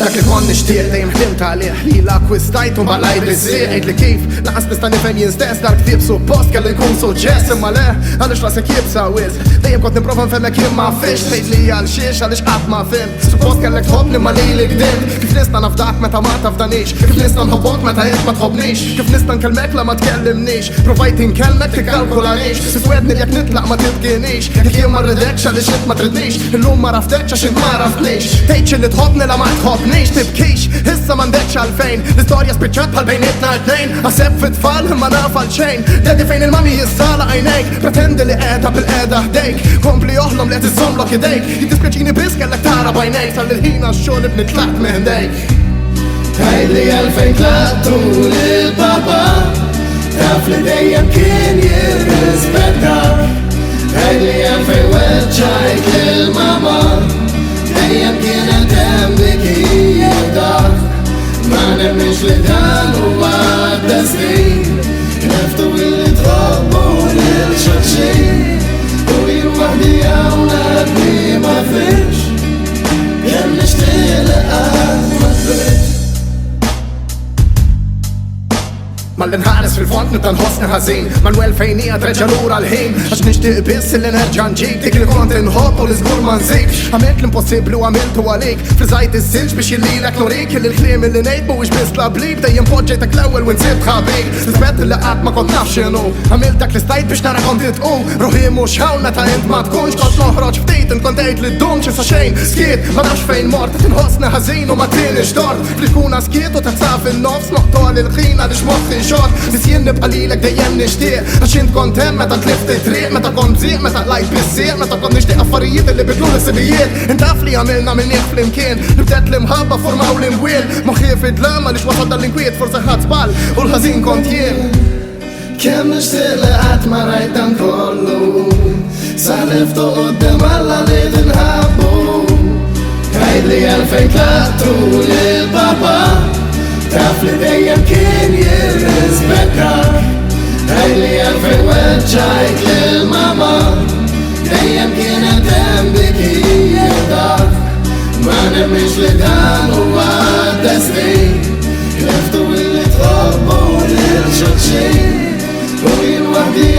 dak li kon nixtieq dejjem ħdimt għalih li l-akkwistajtu ma lajt iżżieq għid li kif laqas nista' nifhem jien stess dar ktieb suppost kellu jkun suġġess imma le għaliex rasek jibsa wisq dejjem kont nipprova nfehmek jien ma fiex tgħid li għal xiex għaliex qatt ma fimt suppost kellek tħobbni ma lili gdimt kif nista' nafdak meta ma tafdanix kif nista' nħobbok meta int ma tħobbnix kif nista' nkellmek la ma tkellimnix provajt inkellmek tikkalkulanix titwedni li jekk nitlaq ma tibkinix jekk jien ma rridekx għaliex int ma tridnix illum ma raftekx għax int ma raftnix tgħidx li tħobbni la ma tħobbnix tibkix issa m'għandekx għalfejn l-istorja spiċċat bħal bejnietna l-tnejn għaseb fit-tfal imma naf għal-xejn dedi fejn il-mami jissala għajnejk pretendi li qiegħda bil-qiegħda ħdejk kompli oħlom li qed iżżommlok idejk jiddispjaċini biss kellek tara b'għajnejk sal-ħin għax-xogħol ibni tlaqt minn dejk tgħidli għalfejn tlaqtu lil-papa taf li dejjem kien jirrispettak tgħidli għalfejn weġġajt lil-mama dejjem kienet hemm dik hija dak ma nemminx li dan huwa d-destin neftu illi tħobbu lil xulxin u jien waħdi hawn għadni ma fiex kemm nixtieq li qatt ma tridx mal-inħares fil-font nibda nħossni ħażin Manuel fejn hija treġa' lura l-ħin għax nixtieq biss li nerġa' nġik dik li kont inħobb u li żgur ma nżidx għamilt l-impossibbli u għamiltu għalik friżajt iż-żilġ biex jillilek nurik li l-kliem li ngħid mhuwiex biss tlablib dejjem poġġejtek l-ewwel u nsieb ħabib rispett li qatt ma kont naf x'inhu għamilt dak li stajt biex nara kont titqu ruħi mhux hawn meta int ma tkunx kont noħroġ ftit int kont tgħid li ddum xi sa xejn skiet ma nafx fejn mort qed inħossni ħażin u ma tienix dort li tkun skiet u teħsab in-nofs noqtol il-ħin għaliex moħħi xort bis jien nibqa' lilek dejjem nixtieq għax int kont hemm meta tlift it-triq meta kont bżieq meta lajt bissieq meta kont nixtieq affarijiet li bidlu l-sibijiet int taf li għamilna minnih flimkien li bdet l-imħabba formaw l-imwiel moħħi fidlam għaliex wasal dal-inkwiet forsi ħadd żball u l-ħażin kont jien kemm nixtieq li qatt ma rajt dan kollu saliftu quddiem Alla li tinħabbu tgħidli għalfejn tlaqtu lil-papa taf li dejjem kien jirrispettak tgħidli għalfejn weġġajt lil-mama dejjem kienet hemm dik hija dak ma nemminx li dan huwa d-destin neftu illi tħobbu lil xulxin u jien waħdi